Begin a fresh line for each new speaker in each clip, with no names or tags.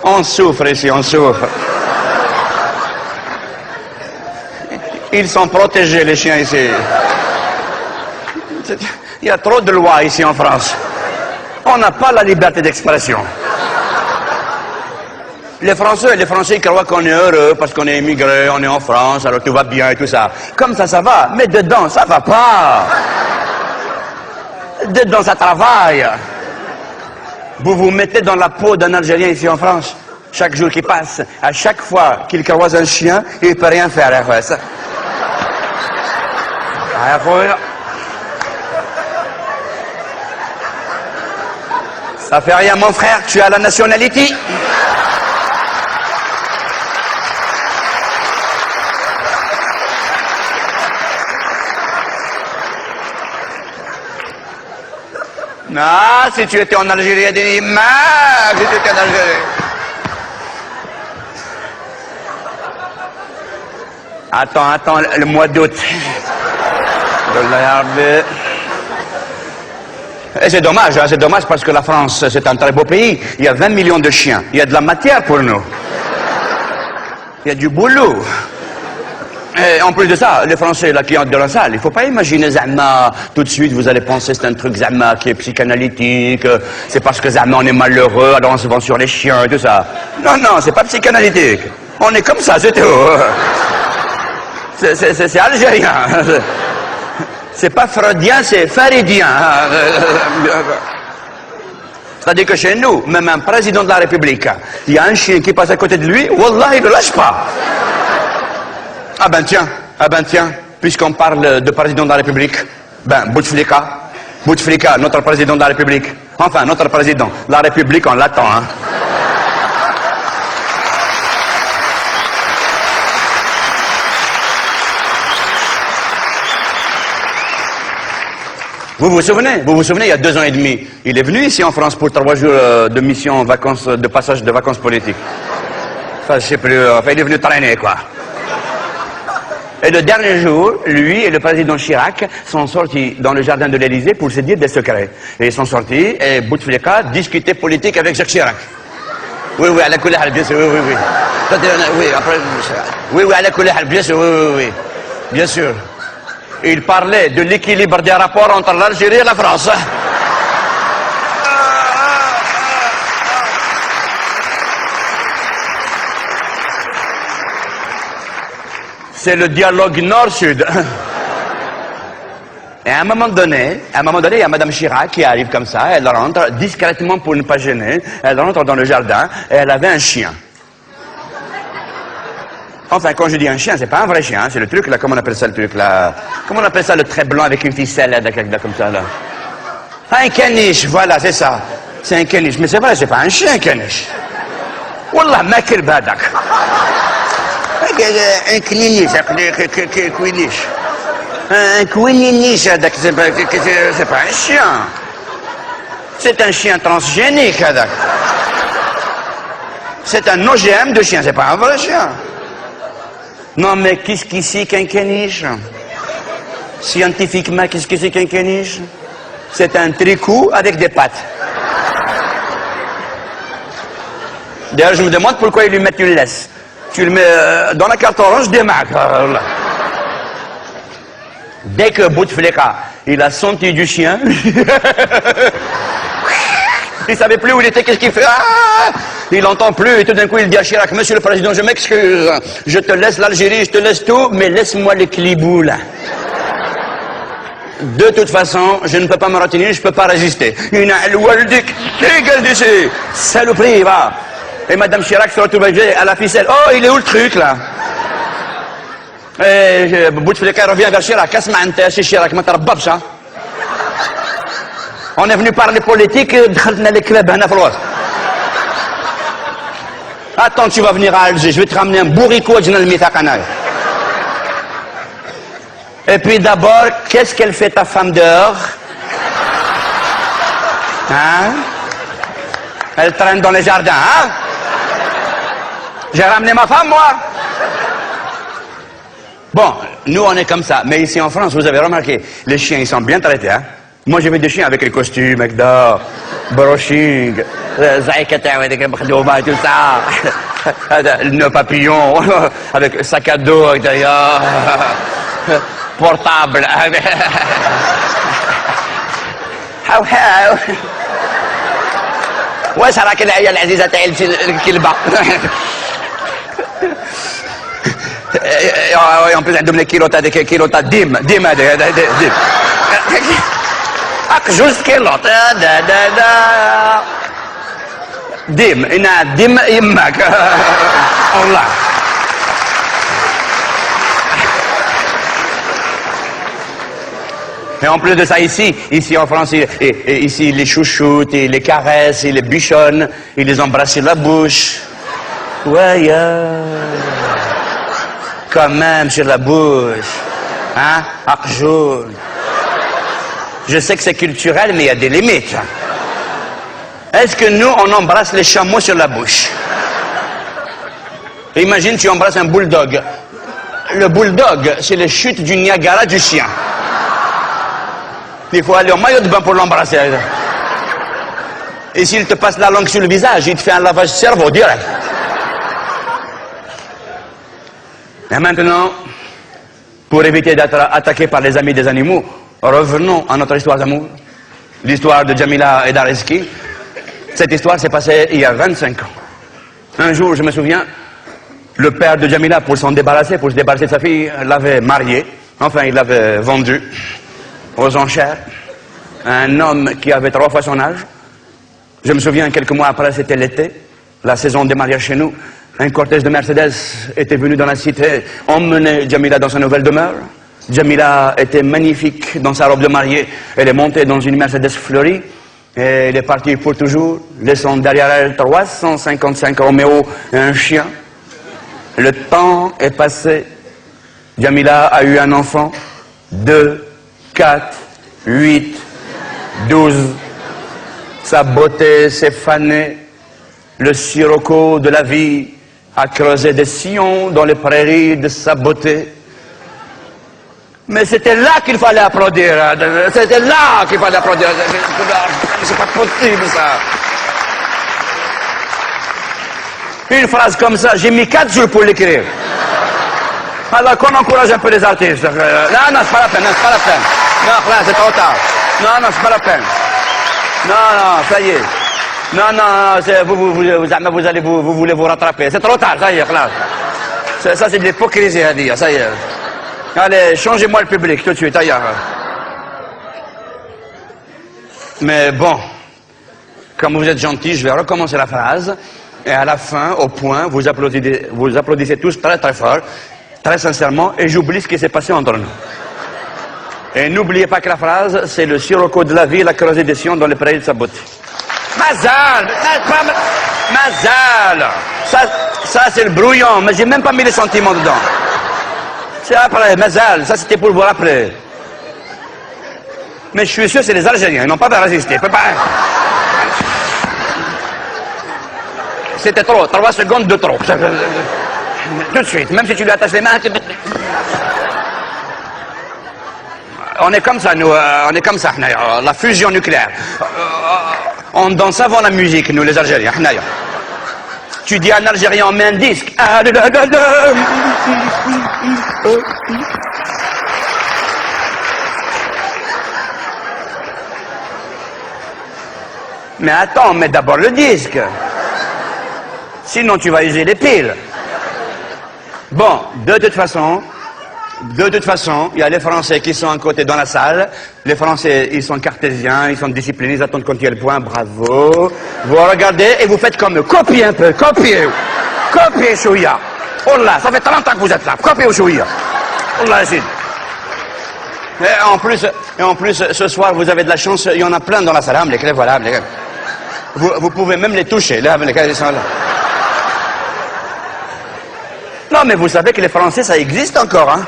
On souffre ici, on souffre. Ils sont protégés, les chiens ici. Il y a trop de lois ici en France. On n'a pas la liberté d'expression. Les Français, ils croient qu'on est heureux parce qu'on est immigré, on est en France, alors tout va bien et tout ça. Comme ça va. Mais dedans, ça va pas. Dedans, ça travaille. Vous vous mettez dans la peau d'un Algérien ici en France. Chaque jour qui passe, à chaque fois qu'il croise un chien, il ne peut rien faire. Ça fait rien, mon frère, tu as la nationalité. Non, si tu étais en Algérie, il dit, si tu étais en Algérie. Attends, le mois d'août. Et c'est dommage parce que la France, c'est un très beau pays. Il y a 20 millions de chiens. Il y a de la matière pour nous. Il y a du boulot. Et en plus de ça, les Français, la cliente de la salle, il ne faut pas imaginer Zama, tout de suite vous allez penser c'est un truc Zama qui est psychanalytique, c'est parce que Zama on est malheureux, alors on se vend sur les chiens et tout ça. Non, c'est pas psychanalytique. On est comme ça, c'est tout. C'est algérien. C'est pas freudien, c'est faridien. C'est-à-dire que chez nous, même un président de la République, il y a un chien qui passe à côté de lui, wallah, il ne le lâche pas. Ah ben tiens, puisqu'on parle de président de la République, Bouteflika, notre président de la République, enfin notre président, la République on l'attend, hein. Vous vous souvenez, il y a 2 ans et demi, il est venu ici en France pour 3 jours de mission, vacances, de passage de vacances politiques. Enfin, je sais plus, enfin, il est venu traîner, quoi. Et le dernier jour, lui et le président Chirac sont sortis dans le jardin de l'Élysée pour se dire des secrets. Et ils sont sortis, et Bouteflika discutait politique avec Jacques Chirac. Oui, à la couleur, bien sûr, oui. Oui, après, oui, à la couleur, bien sûr, oui. Bien sûr. Il parlait de l'équilibre des rapports entre l'Algérie et la France. C'est le dialogue nord-sud. Et à un moment donné, il y a Madame Chirac qui arrive comme ça, elle rentre discrètement pour ne pas gêner, elle rentre dans le jardin et elle avait un chien. Enfin, quand je dis un chien, c'est pas un vrai chien, c'est le truc là, comment on appelle ça le truc là? Comment on appelle ça le trait blanc avec une ficelle là, comme ça là? Un caniche, voilà, c'est ça. C'est un caniche, mais c'est vrai, c'est pas un chien, un caniche. Wallah, ma kirbadak. Un cliniche, un quininiche, c'est pas un chien. C'est un chien transgénique. C'est un OGM de chien, c'est pas un vrai chien. Non mais qu'est-ce que c'est qu'un caniche? Scientifiquement, qu'est-ce que c'est qu'un caniche? C'est un tricot avec des pattes. D'ailleurs, je me demande pourquoi ils lui mettent une laisse. Tu le mets dans la carte orange, démarque. Dès que Bouteflika, il a senti du chien, il savait plus où il était, qu'est-ce qu'il fait, il n'entend plus, et tout d'un coup il dit à Chirac, Monsieur le Président, je m'excuse, je te laisse l'Algérie, je te laisse tout, mais laisse-moi les clibous là. De toute façon, je ne peux pas me retenir, je ne peux pas résister. Il a le waldik, dégage d'ici, saloperie, va. Et Madame Chirac se retrouve à la ficelle. Oh, il est où le truc, là? Et Bouteflika revient vers Chirac. Qu'est-ce que c'est Chirac? On est venu parler politique, les clubs, attends, tu vas venir à Alger, je vais te ramener un bourricot à Djinal Mithaqanaï. Et puis d'abord, qu'est-ce qu'elle fait ta femme dehors? Hein? Elle traîne dans les jardins, hein? J'ai ramené ma femme, moi. Bon, nous on est comme ça, mais ici en France, vous avez remarqué, les chiens ils sont bien traités, hein. Moi j'ai vu des chiens avec les costumes, avec d'or. brushing, tout ça. Le nœud papillon, avec sac à dos derrière, portable. How? Ouais, ça va qu'elle aille à l'Aziz Atel qui le bat. En plus, elle donne kilota, dim. Juste kilota, dim, dim, yimmak. Allah. Et en plus de ça, ici en France, ici, ils les chouchoutent, ils les caressent, ils les bichonnent, ils les embrassent sur la bouche. Ouais, quand même sur la bouche. Hein? Arjoun. Je sais que c'est culturel, mais il y a des limites. Est-ce que nous, on embrasse les chameaux sur la bouche? Imagine, tu embrasses un bulldog. Le bulldog, c'est les chutes du Niagara du chien. Il faut aller au maillot de bain pour l'embrasser. Et s'il te passe la langue sur le visage, il te fait un lavage cerveau direct. Et maintenant, pour éviter d'être attaqué par les amis des animaux, revenons à notre histoire d'amour. L'histoire de Jamila et d'Areski. Cette histoire s'est passée il y a 25 ans. Un jour, je me souviens, le père de Jamila, pour se débarrasser de sa fille, l'avait mariée. Enfin, il l'avait vendue aux enchères. Un homme qui avait 3 fois son âge. Je me souviens, quelques mois après, c'était l'été, la saison des mariages chez nous. Un cortège de Mercedes était venu dans la cité, emmener Jamila dans sa nouvelle demeure. Jamila était magnifique dans sa robe de mariée. Elle est montée dans une Mercedes fleurie et elle est partie pour toujours, laissant derrière elle 355 Roméo et un chien. Le temps est passé. Jamila a eu un enfant. 2, 4, 8, 12. Sa beauté s'est fanée. Le sirocco de la vie a creusé des sillons dans les prairies de sa beauté. Mais c'était là qu'il fallait applaudir. C'était là qu'il fallait applaudir. C'est pas possible, ça. Une phrase comme ça, j'ai mis 4 jours pour l'écrire. Alors qu'on encourage un peu les artistes. Non, c'est pas la peine, c'est pas la peine. Non, c'est trop tard. Non, c'est pas la peine. Non, ça y est. Non, vous voulez vous rattraper. C'est trop tard, ça y est, là. Ça, c'est de l'hypocrisie à dire, ça y est. Allez, changez-moi le public tout de suite, ailleurs. Mais bon, comme vous êtes gentil, je vais recommencer la phrase. Et à la fin, au point, vous applaudissez tous très très fort, très sincèrement, et j'oublie ce qui s'est passé entre nous. Et n'oubliez pas que la phrase, c'est le sirocco de la vie, la creusée des sillons dans les prairies de sa beauté. Mazal! Ça c'est le brouillon, mais j'ai même pas mis les sentiments dedans. C'est après, Mazal, ça c'était pour vous rappeler. Mais je suis sûr, c'est les Algériens, ils n'ont pas résisté. C'était trop, 3 secondes de trop. Tout de suite, même si tu lui attaches les mains. On est comme ça, nous, on est comme ça, la fusion nucléaire. On danse avant la musique, nous les Algériens. Tu dis à un Algérien, on met un disque. Mais attends, mets d'abord le disque. Sinon, tu vas user les piles. Bon, de toute façon, il y a les Français qui sont à côté dans la salle. Les Français, ils sont cartésiens, ils sont disciplinés, ils attendent quand il y a le point, bravo. Vous regardez et vous faites comme eux. Copiez un peu, copiez. Copiez, Chouïa. Oh là, ça fait 30 ans que vous êtes là. Copiez au Chouïa. Oh là, c'est... Et en plus, ce soir, vous avez de la chance, il y en a plein dans la salle. Voilà, vous pouvez même les toucher, là, ils sont là. Non, mais vous savez que les Français, ça existe encore, hein.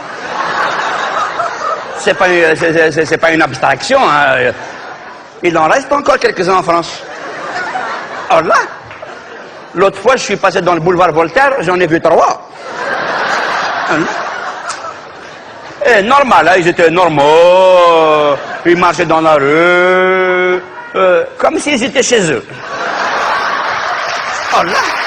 C'est pas une abstraction, hein. Il en reste encore quelques-uns en France. Alors là, l'autre fois, je suis passé dans le boulevard Voltaire, j'en ai vu 3. Et normal, hein, ils étaient normaux, ils marchaient dans la rue, comme s'ils étaient chez eux. Oh là!